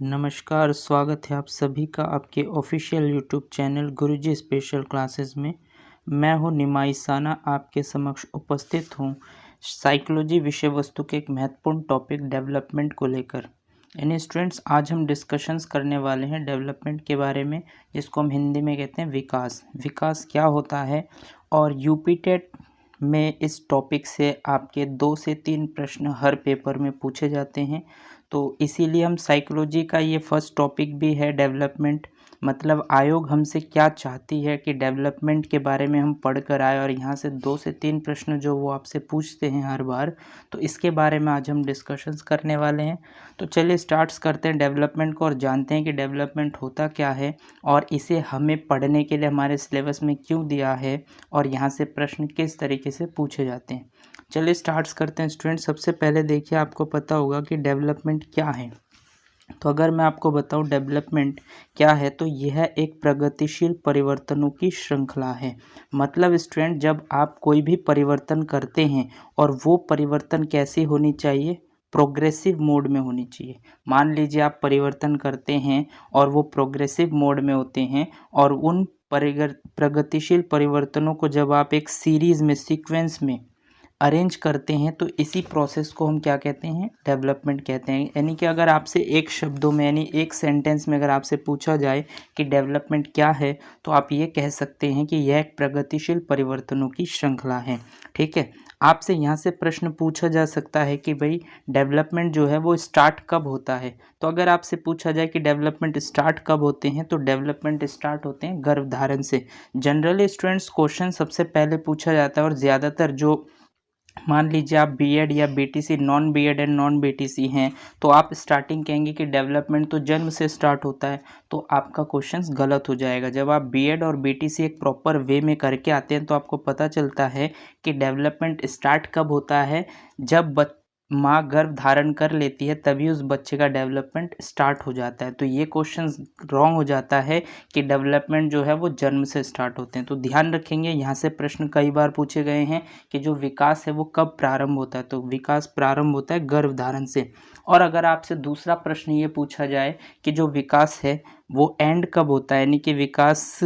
नमस्कार, स्वागत है आप सभी का आपके ऑफिशियल यूट्यूब चैनल गुरुजी स्पेशल क्लासेस में। मैं हूं निमाई साना, आपके समक्ष उपस्थित हूं साइकोलॉजी विषय वस्तु के एक महत्वपूर्ण टॉपिक डेवलपमेंट को लेकर। यानी स्टूडेंट्स, आज हम डिस्कशंस करने वाले हैं डेवलपमेंट के बारे में, जिसको हम हिंदी में कहते हैं विकास। विकास क्या होता है, और यूपी टेट में इस टॉपिक से आपके 2 से 3 प्रश्न हर पेपर में पूछे जाते हैं। तो इसीलिए हम साइकोलॉजी का ये फर्स्ट टॉपिक भी है डेवलपमेंट, मतलब आयोग हमसे क्या चाहती है कि डेवलपमेंट के बारे में हम पढ़ कर आए, और यहाँ से 2 से 3 प्रश्न जो वो आपसे पूछते हैं हर बार, तो इसके बारे में आज हम डिस्कशंस करने वाले हैं। तो चलिए स्टार्ट्स करते हैं डेवलपमेंट को और जानते हैं कि डेवलपमेंट होता क्या है और इसे हमें पढ़ने के लिए हमारे सिलेबस में क्यों दिया है और यहाँ से प्रश्न किस तरीके से पूछे जाते हैं। चलिए स्टार्ट्स करते हैं स्टूडेंट। सबसे पहले देखिए, आपको पता होगा कि डेवलपमेंट क्या है। तो अगर मैं आपको बताऊं डेवलपमेंट क्या है, तो यह एक प्रगतिशील परिवर्तनों की श्रृंखला है। मतलब स्टूडेंट, जब आप कोई भी परिवर्तन करते हैं और वो परिवर्तन कैसी होनी चाहिए, प्रोग्रेसिव मोड में होनी चाहिए। मान लीजिए आप परिवर्तन करते हैं और वो प्रोग्रेसिव मोड में होते हैं, और उन प्रगतिशील परिवर्तनों को जब आप एक सीरीज़ में, सीक्वेंस में अरेंज करते हैं, तो इसी प्रोसेस को हम क्या कहते हैं, डेवलपमेंट कहते हैं। यानी कि अगर आपसे एक शब्दों में, यानी एक सेंटेंस में अगर आपसे पूछा जाए कि डेवलपमेंट क्या है, तो आप ये कह सकते हैं कि यह एक प्रगतिशील परिवर्तनों की श्रृंखला है। ठीक है, आपसे यहाँ से प्रश्न पूछा जा सकता है कि भाई डेवलपमेंट जो है वो स्टार्ट कब होता है। तो अगर आपसे पूछा जाए कि डेवलपमेंट स्टार्ट कब होते हैं, तो डेवलपमेंट स्टार्ट होते हैं गर्भधारण से। जनरली स्टूडेंट्स, क्वेश्चन सबसे पहले पूछा जाता है, और ज़्यादातर जो, मान लीजिए आप बीएड या BTC, non BEd and non BTC हैं, तो आप स्टार्टिंग कहेंगे कि डेवलपमेंट तो जन्म से स्टार्ट होता है, तो आपका क्वेश्चन गलत हो जाएगा। जब आप बीएड और बीटीसी एक प्रॉपर वे में करके आते हैं, तो आपको पता चलता है कि डेवलपमेंट स्टार्ट कब होता है, जब माँ गर्भ धारण कर लेती है, तभी उस बच्चे का डेवलपमेंट स्टार्ट हो जाता है। तो ये क्वेश्चन रॉन्ग हो जाता है कि डेवलपमेंट जो है वो जन्म से स्टार्ट होते हैं। तो ध्यान रखेंगे, यहाँ से प्रश्न कई बार पूछे गए हैं कि जो विकास है वो कब प्रारंभ होता है। तो विकास प्रारंभ होता है गर्भधारण से। और अगर आपसे दूसरा प्रश्न ये पूछा जाए कि जो विकास है वो एंड कब होता है, यानी कि विकास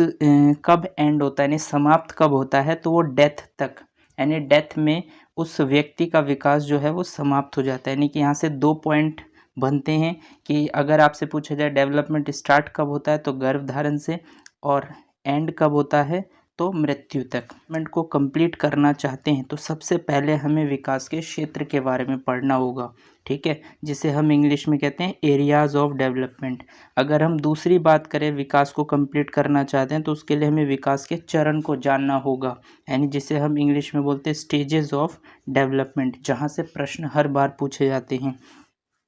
कब एंड होता है, यानी समाप्त कब होता है, तो वो डेथ तक, यानी डेथ में उस व्यक्ति का विकास जो है वो समाप्त हो जाता है। यानी कि यहाँ से 2 पॉइंट बनते हैं कि अगर आपसे पूछा जाए डेवलपमेंट स्टार्ट कब होता है, तो गर्भधारण से, और एंड कब होता है, तो मृत्यु तक। डेवलपमेंट को कंप्लीट करना चाहते हैं तो सबसे पहले हमें विकास के क्षेत्र के बारे में पढ़ना होगा। ठीक है, जिसे हम इंग्लिश में कहते हैं एरियाज ऑफ डेवलपमेंट। अगर हम दूसरी बात करें, विकास को कंप्लीट करना चाहते हैं, तो उसके लिए हमें विकास के चरण को जानना होगा, यानी जिसे हम इंग्लिश में बोलते हैं स्टेजेस ऑफ डेवलपमेंट, जहाँ से प्रश्न हर बार पूछे जाते हैं।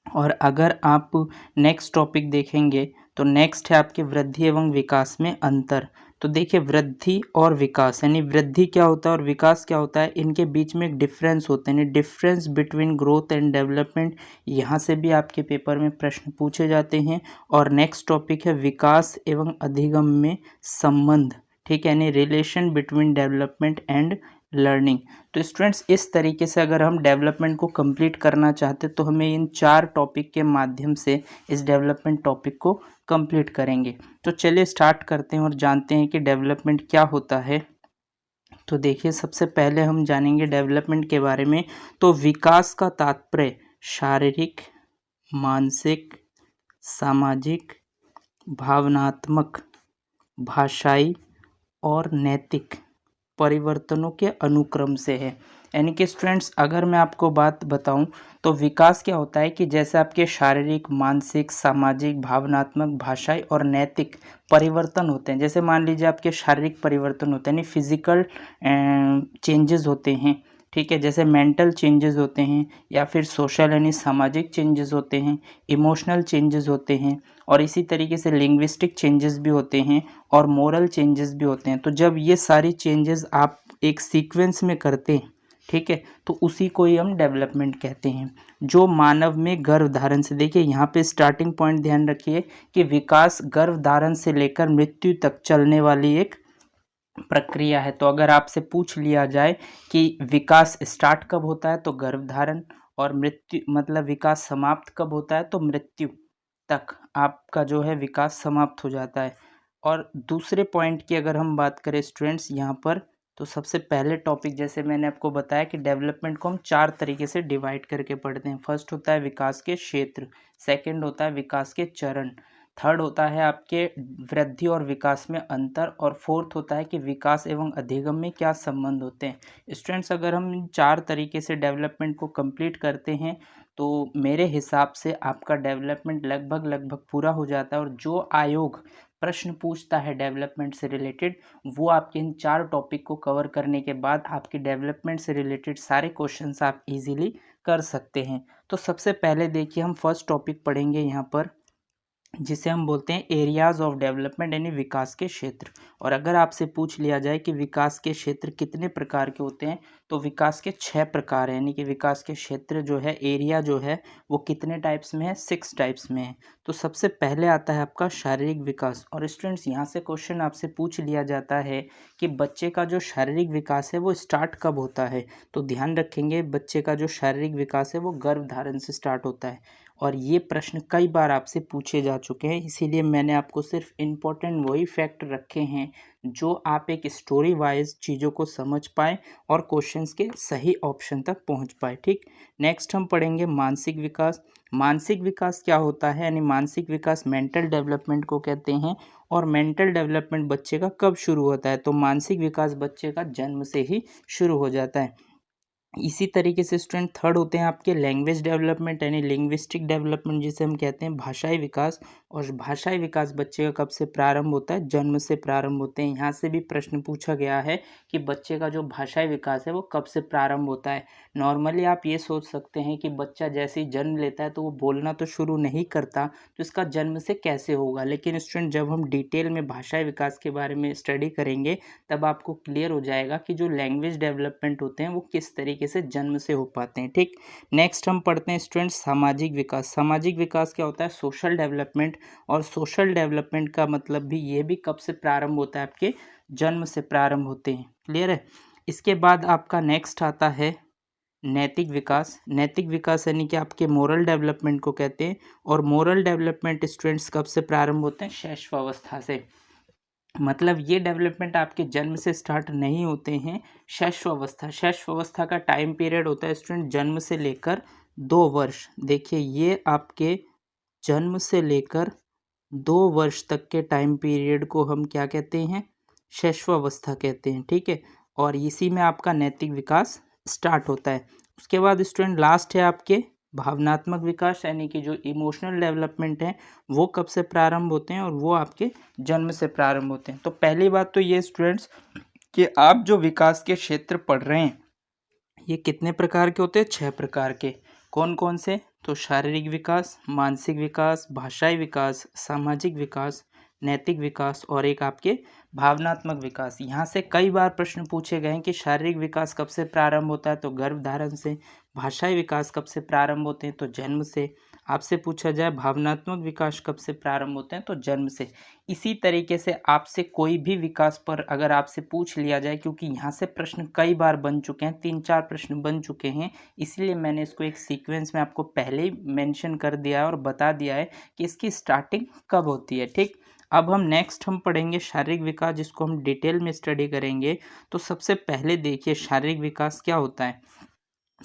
और अगर आप नेक्स्ट टॉपिक देखेंगे, तो नेक्स्ट है आपके वृद्धि एवं विकास में अंतर। तो देखिए, वृद्धि और विकास, यानी वृद्धि क्या होता है और विकास क्या होता है, इनके बीच में एक डिफरेंस होता है, यानी difference between growth and development. यहाँ से भी आपके पेपर में प्रश्न पूछे जाते हैं। और नेक्स्ट टॉपिक है विकास एवं अधिगम में संबंध। ठीक है, यानी relation between development and learning. तो स्टूडेंट्स, इस तरीके से अगर हम डेवलपमेंट को कंप्लीट करना चाहते, तो हमें इन 4 टॉपिक के माध्यम से इस डेवलपमेंट टॉपिक को कंप्लीट करेंगे। तो चलिए स्टार्ट करते हैं और जानते हैं कि डेवलपमेंट क्या होता है। तो देखिए, सबसे पहले हम जानेंगे डेवलपमेंट के बारे में। तो विकास का तात्पर्य शारीरिक, मानसिक, सामाजिक, भावनात्मक, भाषाई और नैतिक परिवर्तनों के अनुक्रम से है। यानी कि स्टूडेंट्स, अगर मैं आपको बात बताऊं, तो विकास क्या होता है कि जैसे आपके शारीरिक, मानसिक, सामाजिक, भावनात्मक, भाषाई और नैतिक परिवर्तन होते हैं। जैसे मान लीजिए आपके शारीरिक परिवर्तन होते हैं, यानी फिजिकल चेंजेस होते हैं। ठीक है, जैसे मेंटल चेंजेस होते हैं, या फिर सोशल यानी सामाजिक चेंजेस होते हैं, इमोशनल चेंजेस होते हैं, और इसी तरीके से लिंग्विस्टिक चेंजेस भी होते हैं, और मोरल चेंजेस भी होते हैं। तो जब ये सारी चेंजेस आप एक सीक्वेंस में करते हैं, ठीक है, तो उसी को ही हम डेवलपमेंट कहते हैं। जो मानव में गर्भधारण से, देखिए यहाँ पे स्टार्टिंग पॉइंट ध्यान रखिए कि विकास गर्भधारण से लेकर मृत्यु तक चलने वाली एक प्रक्रिया है। तो अगर आपसे पूछ लिया जाए कि विकास स्टार्ट कब होता है, तो गर्भधारण, और मृत्यु मतलब विकास समाप्त कब होता है, तो मृत्यु। तक आपका जो है विकास समाप्त हो जाता है। और दूसरे पॉइंट की अगर हम बात करें स्टूडेंट्स यहाँ पर, तो सबसे पहले टॉपिक जैसे मैंने आपको बताया कि डेवलपमेंट को हम 4 तरीके से डिवाइड करके पढ़ते हैं। फर्स्ट होता है विकास के क्षेत्र, सेकंड होता है विकास के चरण, थर्ड होता है आपके वृद्धि और विकास में अंतर, और फोर्थ होता है कि विकास एवं अधिगम में क्या संबंध होते हैं। स्टूडेंट्स अगर हम इन 4 तरीके से डेवलपमेंट को कंप्लीट करते हैं तो मेरे हिसाब से आपका डेवलपमेंट लगभग पूरा हो जाता है। और जो आयोग प्रश्न पूछता है डेवलपमेंट से रिलेटेड, वो आपके इन 4 टॉपिक को कवर करने के बाद आपके डेवलपमेंट से रिलेटेड सारे क्वेश्चंस आप इजीली कर सकते हैं। तो सबसे पहले देखिए हम फर्स्ट टॉपिक पढ़ेंगे यहाँ पर, जिसे हम बोलते हैं एरियाज ऑफ डेवलपमेंट यानी विकास के क्षेत्र। और अगर आपसे पूछ लिया जाए कि विकास के क्षेत्र कितने प्रकार के होते हैं, तो विकास के 6 प्रकार हैं, यानी कि विकास के क्षेत्र जो है, एरिया जो है, वो कितने टाइप्स में है, 6 टाइप्स में है। तो सबसे पहले आता है आपका शारीरिक विकास। और स्टूडेंट्स यहाँ से क्वेश्चन आपसे पूछ लिया जाता है कि बच्चे का जो शारीरिक विकास है वो स्टार्ट कब होता है। तो ध्यान रखेंगे, बच्चे का जो शारीरिक विकास है वो गर्भधारण से स्टार्ट होता है। और ये प्रश्न कई बार आपसे पूछे जा चुके हैं, इसीलिए मैंने आपको सिर्फ इम्पोर्टेंट वही फैक्ट रखे हैं जो आप एक स्टोरी वाइज चीज़ों को समझ पाएँ और क्वेश्चंस के सही ऑप्शन तक पहुंच पाए। ठीक, नेक्स्ट हम पढ़ेंगे मानसिक विकास। मानसिक विकास क्या होता है, यानी मानसिक विकास मेंटल डेवलपमेंट को कहते हैं। और मेंटल डेवलपमेंट बच्चे का कब शुरू होता है, तो मानसिक विकास बच्चे का जन्म से ही शुरू हो जाता है। इसी तरीके से स्टूडेंट थर्ड होते हैं आपके लैंग्वेज डेवलपमेंट यानी लिंग्विस्टिक डेवलपमेंट, जिसे हम कहते हैं भाषाई विकास। और भाषाई विकास बच्चे का कब से प्रारंभ होता है, जन्म से प्रारंभ होते हैं। यहाँ से भी प्रश्न पूछा गया है कि बच्चे का जो भाषाई विकास है वो कब से प्रारंभ होता है। नॉर्मली आप ये सोच सकते हैं कि बच्चा जैसे ही जन्म लेता है तो वो बोलना तो शुरू नहीं करता, तो इसका जन्म से कैसे होगा। लेकिन स्टूडेंट जब हम डिटेल में भाषाई विकास के बारे में स्टडी करेंगे तब आपको क्लियर हो जाएगा कि जो लैंग्वेज डेवलपमेंट होते हैं वो किस तरीके से जन्म से हो पाते हैं। ठीक, नेक्स्ट हम पढ़ते हैं स्टूडेंट सामाजिक विकास। सामाजिक विकास क्या होता है, सोशल डेवलपमेंट। और सोशल डेवलपमेंट का मतलब भी ये भी कब से प्रारंभ होता है, आपके जन्म से प्रारंभ होते हैं। क्लियर है। इसके बाद आपका नेक्स्ट आता है नैतिक विकास। नैतिक विकास यानी कि आपके मोरल डेवलपमेंट को कहते हैं। और मोरल डेवलपमेंट स्टूडेंट्स कब से प्रारंभ होते हैं, शैशवावस्था से। मतलब ये डेवलपमेंट आपके जन्म से स्टार्ट नहीं होते हैं, शैशवावस्था। शैशवावस्था का टाइम पीरियड होता है स्टूडेंट जन्म से लेकर 2 वर्ष। देखिए ये आपके जन्म से लेकर 2 वर्ष तक के टाइम पीरियड को हम क्या कहते हैं, शैशवावस्था कहते हैं। ठीक है, और इसी में आपका नैतिक विकास स्टार्ट होता है। उसके बाद स्टूडेंट लास्ट है आपके भावनात्मक विकास, यानी कि जो इमोशनल डेवलपमेंट है वो कब से प्रारंभ होते हैं, और वो आपके जन्म से प्रारंभ होते हैं। तो पहली बात तो ये स्टूडेंट्स कि आप जो विकास के क्षेत्र पढ़ रहे हैं ये कितने प्रकार के होते हैं, 6 प्रकार के। कौन कौन से, तो शारीरिक विकास, मानसिक विकास, भाषाई विकास, सामाजिक विकास, नैतिक विकास और एक आपके भावनात्मक विकास। यहाँ से कई बार प्रश्न पूछे गए हैं कि शारीरिक विकास कब से प्रारंभ होता है, तो गर्भधारण से। भाषाई विकास कब से प्रारंभ होते हैं, तो जन्म से। आपसे पूछा जाए भावनात्मक विकास कब से प्रारंभ होते हैं, तो जन्म से। इसी तरीके से आपसे कोई भी विकास पर अगर आपसे पूछ लिया जाए, क्योंकि यहाँ से प्रश्न कई बार बन चुके हैं, 3-4 प्रश्न बन चुके हैं, इसलिए मैंने इसको एक सीक्वेंस में आपको पहले ही मेंशन कर दिया है और बता दिया है कि इसकी स्टार्टिंग कब होती है। ठीक, अब हम नेक्स्ट हम पढ़ेंगे शारीरिक विकास, जिसको हम डिटेल में स्टडी करेंगे। तो सबसे पहले देखिए शारीरिक विकास क्या होता है।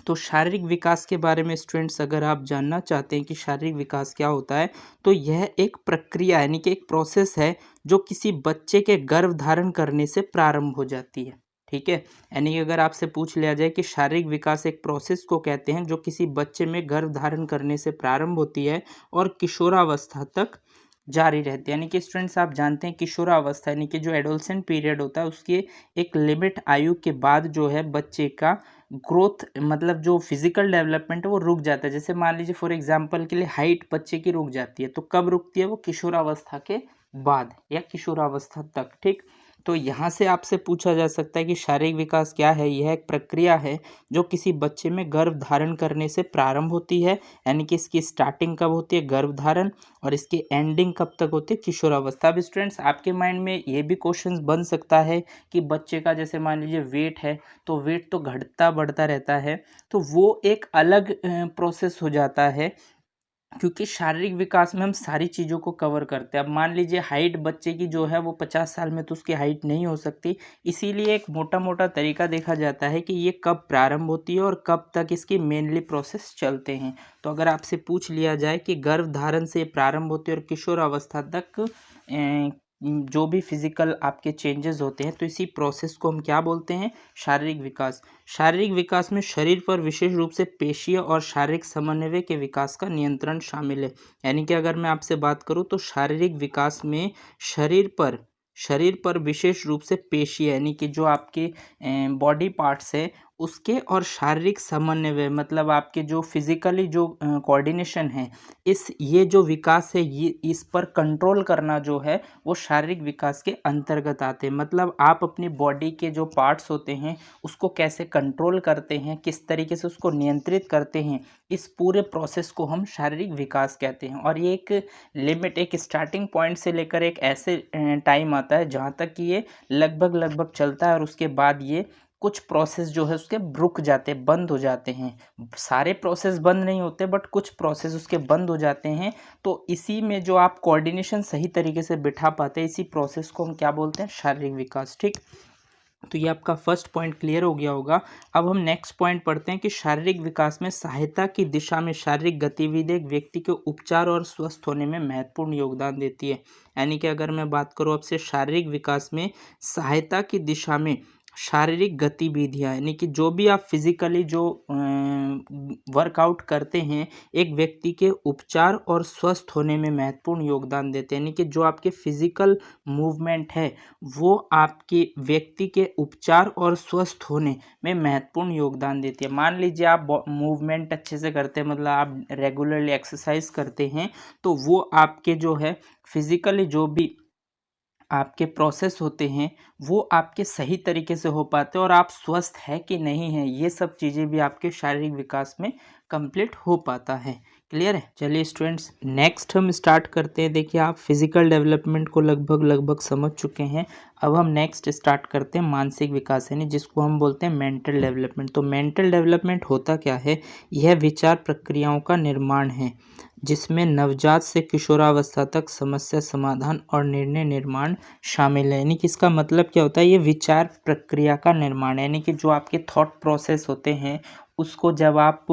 तो शारीरिक विकास के बारे में स्टूडेंट्स अगर आप जानना चाहते हैं कि शारीरिक विकास क्या होता है, तो यह एक प्रक्रिया यानी कि एक प्रोसेस है जो किसी बच्चे के गर्भ धारण करने से प्रारंभ हो जाती है। ठीक है, यानी कि अगर आपसे पूछ लिया जाए कि शारीरिक विकास एक प्रोसेस को कहते हैं जो किसी बच्चे में गर्भ धारण करने से प्रारंभ होती है और किशोरावस्था तक जारी रहती है। यानी कि स्टूडेंट्स आप जानते हैं किशोरावस्था यानी कि जो एडोलसेंट पीरियड होता है उसके एक लिमिट आयु के बाद जो है बच्चे का ग्रोथ मतलब जो फिजिकल डेवलपमेंट है वो रुक जाता है। जैसे मान लीजिए फॉर एग्जांपल के लिए हाइट बच्चे की रुक जाती है, तो कब रुकती है, वो किशोरावस्था के बाद या किशोरावस्था तक। ठीक, तो यहाँ से आपसे पूछा जा सकता है कि शारीरिक विकास क्या है। यह एक प्रक्रिया है जो किसी बच्चे में गर्भ धारण करने से प्रारंभ होती है, यानी कि इसकी स्टार्टिंग कब होती है, गर्भ धारण, और इसकी एंडिंग कब तक होती है, किशोरावस्था। अब स्टूडेंट्स आपके माइंड में ये भी क्वेश्चन बन सकता है कि बच्चे का जैसे मान लीजिए वेट है, तो वेट तो घटता बढ़ता रहता है, तो वो एक अलग प्रोसेस हो जाता है क्योंकि शारीरिक विकास में हम सारी चीज़ों को कवर करते हैं। अब मान लीजिए हाइट बच्चे की जो है वो 50 साल में तो उसकी हाइट नहीं हो सकती, इसीलिए एक मोटा-मोटा तरीका देखा जाता है कि ये कब प्रारंभ होती है और कब तक इसकी मेनली प्रोसेस चलते हैं। तो अगर आपसे पूछ लिया जाए कि गर्भधारण से प्रारंभ होती है और किशोरावस्था तक जो भी फिजिकल आपके चेंजेस होते हैं, तो इसी प्रोसेस को हम क्या बोलते हैं? शारीरिक विकास। शारीरिक विकास में शरीर पर विशेष रूप से पेशीय और शारीरिक समन्वय के विकास का नियंत्रण शामिल है। यानी कि अगर मैं आपसे बात करूं तो शारीरिक विकास में शरीर पर विशेष रूप से पेशी यानी कि जो आपके बॉडी पार्ट्स है उसके और शारीरिक समन्वय मतलब आपके जो फिजिकली जो कोऑर्डिनेशन है, ये जो विकास है ये इस पर कंट्रोल करना जो है वो शारीरिक विकास के अंतर्गत आते हैं। मतलब आप अपनी बॉडी के जो पार्ट्स होते हैं उसको कैसे कंट्रोल करते हैं, किस तरीके से उसको नियंत्रित करते हैं, इस पूरे प्रोसेस को हम शारीरिक विकास कहते हैं। और ये एक लिमिट, एक स्टार्टिंग पॉइंट से लेकर एक ऐसे टाइम आता है जहाँ तक कि ये लगभग चलता है और उसके बाद ये कुछ प्रोसेस जो है उसके रुक जाते हैं, बंद हो जाते हैं। सारे प्रोसेस बंद नहीं होते बट कुछ प्रोसेस उसके बंद हो जाते हैं। तो इसी में जो आप कोऑर्डिनेशन सही तरीके से बिठा पाते हैं, इसी प्रोसेस को हम क्या बोलते हैं? शारीरिक विकास। ठीक, तो ये आपका फर्स्ट पॉइंट क्लियर हो गया होगा। अब हम नेक्स्ट पॉइंट पढ़ते हैं कि शारीरिक विकास में सहायता की दिशा में शारीरिक गतिविधि एक व्यक्ति के उपचार और स्वस्थ होने में महत्वपूर्ण योगदान देती है। यानी कि अगर मैं बात करूँ आपसे शारीरिक विकास में सहायता की दिशा में शारीरिक गतिविधियाँ यानी कि जो भी आप फिजिकली जो वर्कआउट करते हैं एक व्यक्ति के उपचार और स्वस्थ होने में महत्वपूर्ण योगदान देते हैं। यानी कि जो आपके फिजिकल मूवमेंट है वो आपके व्यक्ति के उपचार और स्वस्थ होने में महत्वपूर्ण योगदान देती है। मान लीजिए आप मूवमेंट अच्छे से करते हैं, मतलब आप रेगुलरली एक्सरसाइज करते हैं, तो वो आपके जो है फिजिकली जो भी आपके प्रोसेस होते हैं वो आपके सही तरीके से हो पाते हैं और आप स्वस्थ है कि नहीं है ये सब चीज़ें भी आपके शारीरिक विकास में कंप्लीट हो पाता है। क्लियर है? चलिए स्टूडेंट्स नेक्स्ट हम स्टार्ट करते हैं। देखिए आप फिजिकल डेवलपमेंट को लगभग समझ चुके हैं। अब हम नेक्स्ट स्टार्ट करते हैं मानसिक विकास यानी जिसको हम बोलते हैं मेंटल डेवलपमेंट। तो मेंटल डेवलपमेंट होता क्या है? यह विचार प्रक्रियाओं का निर्माण है जिसमें नवजात से किशोरावस्था तक समस्या समाधान और निर्णय निर्माण शामिल है। यानी कि इसका मतलब क्या होता है? ये विचार प्रक्रिया का निर्माण है। यानी कि जो आपके थॉट प्रोसेस होते हैं उसको जब आप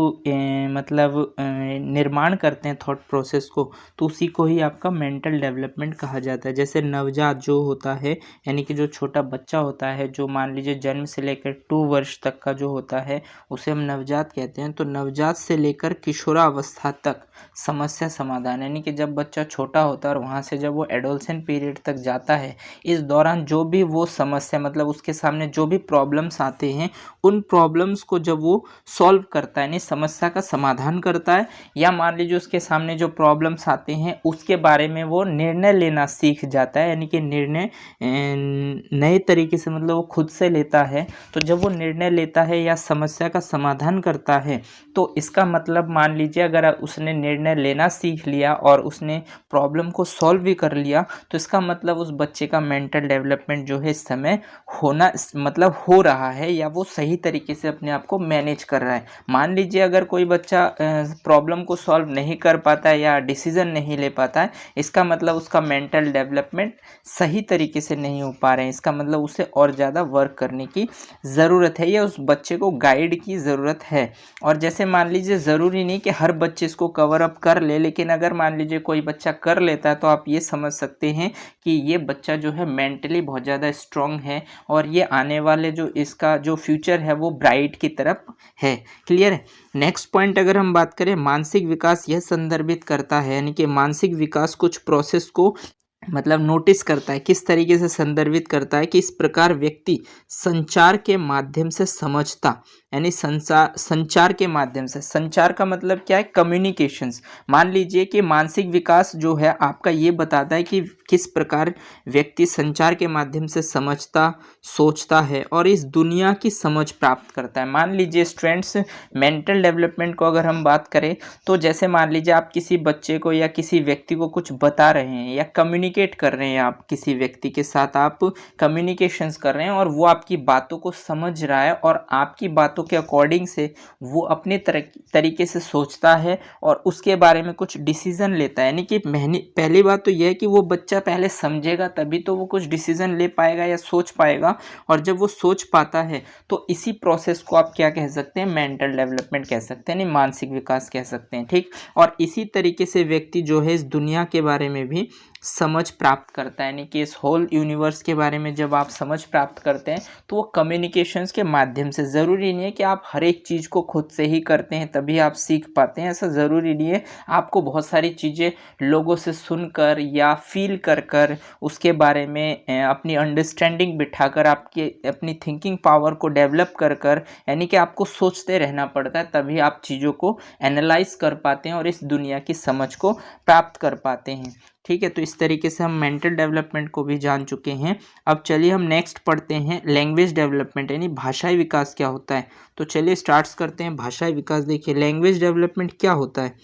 निर्माण करते हैं थॉट प्रोसेस को, तो उसी को ही आपका मेंटल डेवलपमेंट कहा जाता है। जैसे नवजात जो होता है यानी कि जो छोटा बच्चा होता है, जो मान लीजिए जन्म से लेकर 2 वर्ष तक का जो होता है उसे हम नवजात कहते हैं। तो नवजात से लेकर किशोरावस्था तक समस्या समाधान यानी कि जब बच्चा छोटा होता है और वहाँ से जब वो एडोलसेंट पीरियड तक जाता है, इस दौरान जो भी वो समस्या मतलब उसके सामने जो भी प्रॉब्लम्स आते हैं उन प्रॉब्लम्स को जब वो सॉल्व करता है यानी समस्या का समाधान करता है, या मान लीजिए उसके सामने जो प्रॉब्लम्स आते हैं उसके बारे में वो निर्णय लेना सीख जाता है। यानी कि निर्णय नए तरीके से मतलब वो खुद से लेता है। तो जब वो निर्णय लेता है या समस्या का समाधान करता है तो इसका मतलब मान लीजिए अगर उसने निर्णय लेना सीख लिया और उसने प्रॉब्लम को सॉल्व भी कर लिया तो इसका मतलब उस बच्चे का मेंटल डेवलपमेंट जो है इस समय होना मतलब हो रहा है या वो सही तरीके से अपने आप को मैनेज कर रहा है। मान लीजिए अगर कोई बच्चा प्रॉब्लम को सॉल्व नहीं कर पाता है या डिसीजन नहीं ले पाता है, इसका मतलब उसका मेंटल डेवलपमेंट सही तरीके से नहीं हो पा रहे हैं। इसका मतलब उसे और ज़्यादा वर्क करने की ज़रूरत है या उस बच्चे को गाइड की ज़रूरत है। और जैसे मान लीजिए ज़रूरी नहीं कि हर बच्चे इसको कवर अप कर ले, लेकिन अगर मान लीजिए कोई बच्चा कर लेता है तो आप ये समझ सकते हैं कि ये बच्चा जो है मेंटली बहुत ज़्यादा स्ट्रॉन्ग है और ये आने वाले जो इसका जो फ्यूचर है वो ब्राइट की तरफ है। क्लियर है? नेक्स्ट पॉइंट अगर हम बात करें मानसिक विकास, यह संदर्भित करता है यानी कि मानसिक विकास कुछ प्रोसेस को मतलब नोटिस करता है, किस तरीके से संदर्भित करता है कि इस प्रकार व्यक्ति संचार के माध्यम से समझता यानी संचार के माध्यम से, संचार का मतलब क्या है? कम्युनिकेशंस। मान लीजिए कि मानसिक विकास जो है आपका ये बताता है कि किस प्रकार व्यक्ति संचार के माध्यम से समझता, सोचता है और इस दुनिया की समझ प्राप्त करता है। मान लीजिए स्टूडेंट्स मेंटल डेवलपमेंट को अगर हम बात करें तो जैसे मान लीजिए आप किसी बच्चे को या किसी व्यक्ति को कुछ बता रहे हैं या कम्युनिकेट कम्युनिकेट कर रहे हैं, आप किसी व्यक्ति के साथ आप कम्युनिकेशंस कर रहे हैं और वो आपकी बातों को समझ रहा है और आपकी बातों के अकॉर्डिंग से वो अपने तरीके से सोचता है और उसके बारे में कुछ डिसीज़न लेता है। यानी कि पहली बात तो यह है कि वो बच्चा पहले समझेगा तभी तो वो कुछ डिसीज़न ले पाएगा या सोच पाएगा, और जब वो सोच पाता है तो इसी प्रोसेस को आप क्या कह सकते हैं, मेंटल डेवलपमेंट कह सकते हैं, नहीं मानसिक विकास कह सकते हैं। ठीक, और इसी तरीके से व्यक्ति जो है इस दुनिया के बारे में भी समझ प्राप्त करता है। यानी कि इस होल यूनिवर्स के बारे में जब आप समझ प्राप्त करते हैं तो वो कम्युनिकेशंस के माध्यम से, ज़रूरी नहीं है कि आप हर एक चीज़ को खुद से ही करते हैं तभी आप सीख पाते हैं, ऐसा ज़रूरी नहीं है। आपको बहुत सारी चीज़ें लोगों से सुनकर या फील कर कर उसके बारे में अपनी अंडरस्टैंडिंग बिठाकर आपके अपनी थिंकिंग पावर को डेवलप कर कर, यानी कि आपको सोचते रहना पड़ता है तभी आप चीज़ों को एनालाइज कर पाते हैं और इस दुनिया की समझ को प्राप्त कर पाते हैं। ठीक है, तो इस तरीके से हम मेंटल डेवलपमेंट को भी जान चुके हैं। अब चलिए हम नेक्स्ट पढ़ते हैं लैंग्वेज डेवलपमेंट, यानी भाषाई विकास क्या होता है। तो चलिए स्टार्ट्स करते हैं भाषाई विकास। देखिए लैंग्वेज डेवलपमेंट क्या होता है।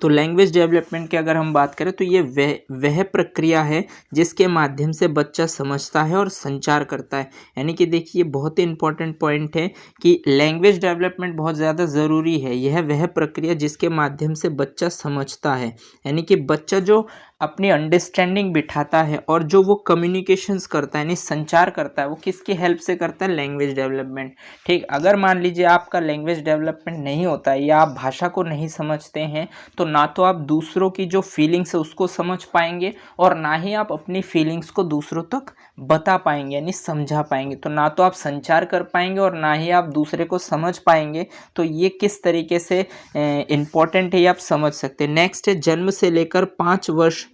तो लैंग्वेज डेवलपमेंट की अगर हम बात करें तो ये वह प्रक्रिया है जिसके माध्यम से बच्चा समझता है और संचार करता है। यानी कि देखिए बहुत ही इंपॉर्टेंट पॉइंट है कि लैंग्वेज डेवलपमेंट बहुत ज़्यादा ज़रूरी है। यह वह प्रक्रिया जिसके माध्यम से बच्चा समझता है, यानी कि बच्चा जो अपनी अंडरस्टैंडिंग बिठाता है और जो वो कम्युनिकेशंस करता है यानी संचार करता है, वो किसकी हेल्प से करता है, लैंग्वेज डेवलपमेंट। ठीक, अगर मान लीजिए आपका लैंग्वेज डेवलपमेंट नहीं होता है या आप भाषा को नहीं समझते हैं तो ना तो आप दूसरों की जो फीलिंग्स है उसको समझ पाएंगे और ना ही आप अपनी फीलिंग्स को दूसरों तक बता पाएंगे यानी समझा पाएंगे। तो ना तो आप संचार कर पाएंगे और ना ही आप दूसरे को समझ पाएंगे। तो ये किस तरीके से इम्पोर्टेंट है ये आप समझ सकते हैं। नेक्स्ट है जन्म से लेकर 5 वर्ष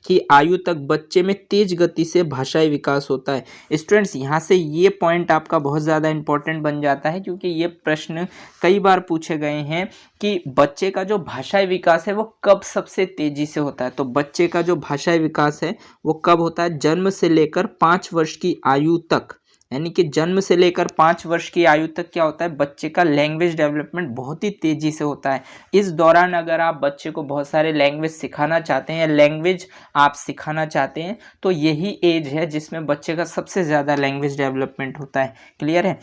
की आयु तक बच्चे में तेज गति से भाषाई विकास होता है। स्टूडेंट्स यहाँ से ये पॉइंट आपका बहुत ज़्यादा इंपॉर्टेंट बन जाता है क्योंकि ये प्रश्न कई बार पूछे गए हैं कि बच्चे का जो भाषाई विकास है वो कब सबसे तेज़ी से होता है। तो बच्चे का जो भाषाई विकास है वो कब होता है, जन्म से लेकर 5 वर्ष की आयु तक। यानी कि जन्म से लेकर 5 वर्ष की आयु तक क्या होता है, बच्चे का लैंग्वेज डेवलपमेंट बहुत ही तेज़ी से होता है। इस दौरान अगर आप बच्चे को बहुत सारे लैंग्वेज सिखाना चाहते हैं या लैंग्वेज आप सिखाना चाहते हैं तो यही एज है जिसमें बच्चे का सबसे ज़्यादा लैंग्वेज डेवलपमेंट होता है। क्लियर है।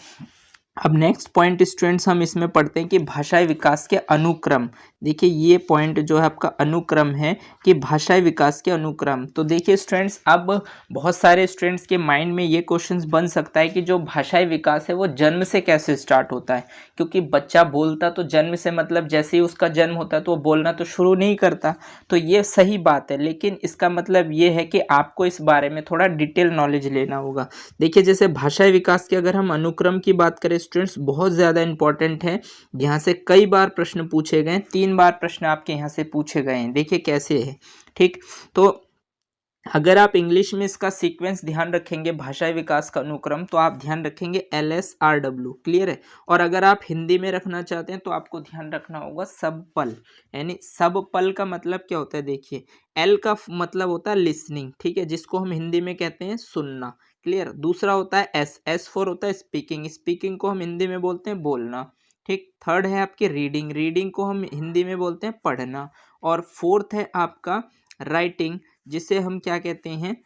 अब नेक्स्ट पॉइंट स्टूडेंट्स हम इसमें पढ़ते हैं कि भाषाई विकास के अनुक्रम। देखिए ये पॉइंट जो है आपका अनुक्रम है कि भाषाई विकास के अनुक्रम। तो देखिए स्टूडेंट्स अब बहुत सारे स्टूडेंट्स के माइंड में ये क्वेश्चंस बन सकता है कि जो भाषाई विकास है वो जन्म से कैसे स्टार्ट होता है, क्योंकि बच्चा बोलता तो जन्म से मतलब जैसे ही उसका जन्म होता है तो वो बोलना तो शुरू नहीं करता। तो ये सही बात है, लेकिन इसका मतलब ये है कि आपको इस बारे में थोड़ा डिटेल नॉलेज लेना होगा। देखिए जैसे भाषाई विकास के अगर हम अनुक्रम की बात करें स्टूडेंट्स, बहुत ज़्यादा इंपॉर्टेंट है। यहाँ से कई बार प्रश्न पूछे गए, 3 बार प्रश्न आपके यहाँ से पूछे गए हैं। देखिए कैसे है। ठीक, तो अगर आप इंग्लिश में इसका सीक्वेंस ध्यान रखेंगे भाषाई विकास का अनुक्रम तो आप ध्यान रखेंगे LSRW। क्लियर है। और अगर आप हिंदी में रखना चाहते हैं तो आपको ध्यान रखना होगा सबपल। यानी सबपल का मतलब क्या होता है, देखिए L का मतलब होता है लिसनिंग, ठीक है, जिसको हम हिंदी में कहते हैं सुनना। क्लियर। दूसरा होता है S फॉर होता है स्पीकिंग, स्पीकिंग को हम हिंदी में बोलते हैं बोलना। ठीक। थर्ड है आपकी रीडिंग, रीडिंग को हम हिंदी में बोलते हैं पढ़ना। और फोर्थ है आपका राइटिंग, जिसे हम क्या कहते हैं,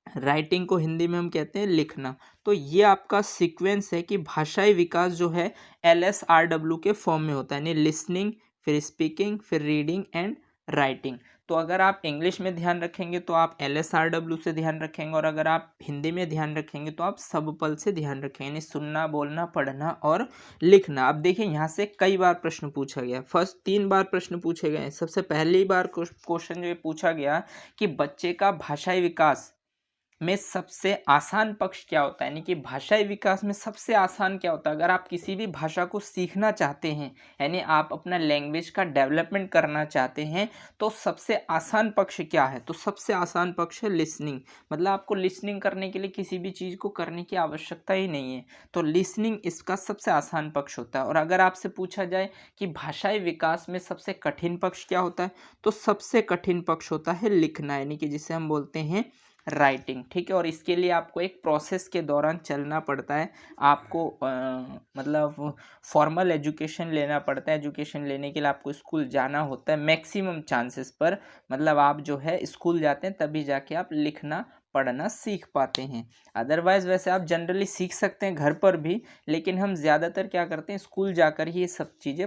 राइटिंग को हिंदी में हम कहते हैं लिखना। तो ये आपका सीक्वेंस है कि भाषाई विकास जो है LSRW के फॉर्म में होता है, यानी लिसनिंग, फिर स्पीकिंग, फिर रीडिंग एंड राइटिंग। तो अगर आप इंग्लिश में ध्यान रखेंगे तो आप LSRW से ध्यान रखेंगे, और अगर आप हिंदी में ध्यान रखेंगे तो आप सबपल से ध्यान रखेंगे, यानी सुनना, बोलना, पढ़ना और लिखना। अब देखिए यहाँ से कई बार प्रश्न पूछा गया, फर्स्ट 3 बार प्रश्न पूछे गए। सबसे पहली बार क्वेश्चन जो पूछा गया कि बच्चे का भाषाई विकास में सबसे आसान पक्ष क्या होता है, यानी कि भाषाई विकास में सबसे आसान क्या होता है। अगर आप किसी भी भाषा को सीखना चाहते हैं, यानी आप अपना लैंग्वेज का डेवलपमेंट करना चाहते हैं, तो सबसे आसान पक्ष क्या है, तो सबसे आसान पक्ष है लिसनिंग। मतलब आपको लिसनिंग करने के लिए किसी भी चीज़ को करने की आवश्यकता ही नहीं है, तो लिसनिंग इसका सबसे आसान पक्ष होता है। और अगर आपसे पूछा जाए कि भाषाई विकास में सबसे कठिन पक्ष क्या होता है, तो सबसे कठिन पक्ष होता है लिखना, यानी कि जिसे हम बोलते हैं राइटिंग, ठीक है। और इसके लिए आपको एक प्रोसेस के दौरान चलना पड़ता है, आपको मतलब फॉर्मल एजुकेशन लेना पड़ता है। एजुकेशन लेने के लिए आपको स्कूल जाना होता है मैक्सिमम चांसेस पर, मतलब आप जो है स्कूल जाते हैं तभी जाके आप लिखना पढ़ना सीख पाते हैं। अदरवाइज़ वैसे आप जनरली सीख सकते हैं घर पर भी, लेकिन हम ज़्यादातर क्या करते हैं स्कूल जाकर ही ये सब चीज़ें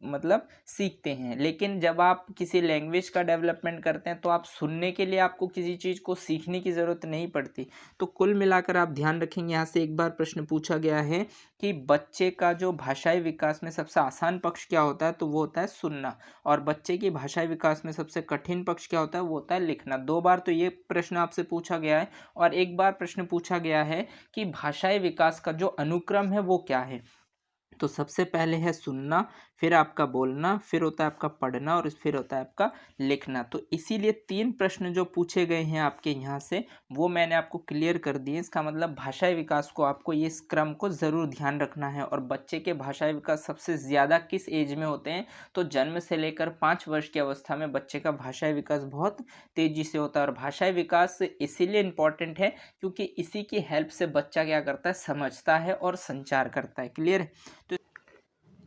मतलब सीखते हैं। लेकिन जब आप किसी लैंग्वेज का डेवलपमेंट करते हैं तो आप सुनने के लिए आपको किसी चीज़ को सीखने की ज़रूरत नहीं पड़ती। तो कुल मिलाकर आप ध्यान रखेंगे, यहाँ से एक बार प्रश्न पूछा गया है कि बच्चे का जो भाषाई विकास में सबसे आसान पक्ष क्या होता है, तो वो होता है सुनना। और बच्चे की भाषाई विकास में सबसे कठिन पक्ष क्या होता है, वो होता है लिखना। 2 बार तो ये प्रश्न आपसे पूछा गया है और एक बार प्रश्न पूछा गया है कि भाषाई विकास का जो अनुक्रम है वो क्या है। तो सबसे पहले है सुनना, फिर आपका बोलना, फिर होता है आपका पढ़ना और फिर होता है आपका लिखना। तो इसीलिए 3 प्रश्न जो पूछे गए हैं आपके यहाँ से, वो मैंने आपको क्लियर कर दिए। इसका मतलब भाषाई विकास को आपको ये इस क्रम को ज़रूर ध्यान रखना है। और बच्चे के भाषाई विकास सबसे ज़्यादा किस एज में होते हैं, तो जन्म से लेकर 5 वर्ष की अवस्था में बच्चे का भाषाई विकास बहुत तेज़ी से होता है। और भाषाई विकास इसीलिए इम्पॉर्टेंट है क्योंकि इसी की हेल्प से बच्चा क्या करता है, समझता है और संचार करता है। क्लियर है? तो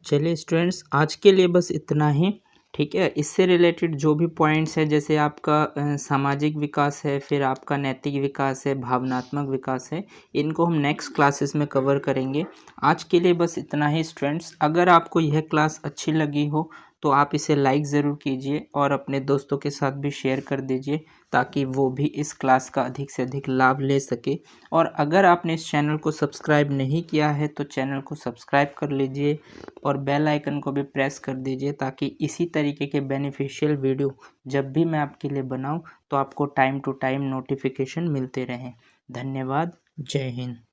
चलिए स्टूडेंट्स, आज के लिए बस इतना ही, ठीक है। इससे रिलेटेड जो भी पॉइंट्स है, जैसे आपका सामाजिक विकास है, फिर आपका नैतिक विकास है, भावनात्मक विकास है, इनको हम नेक्स्ट क्लासेस में कवर करेंगे। आज के लिए बस इतना ही स्टूडेंट्स। अगर आपको यह क्लास अच्छी लगी हो तो आप इसे लाइक ज़रूर कीजिए और अपने दोस्तों के साथ भी शेयर कर दीजिए ताकि वो भी इस क्लास का अधिक से अधिक लाभ ले सके। और अगर आपने इस चैनल को सब्सक्राइब नहीं किया है तो चैनल को सब्सक्राइब कर लीजिए और बेल आइकन को भी प्रेस कर दीजिए ताकि इसी तरीके के बेनिफिशियल वीडियो जब भी मैं आपके लिए बनाऊं तो आपको टाइम टू टाइम नोटिफिकेशन मिलते रहें। धन्यवाद। जय हिंद।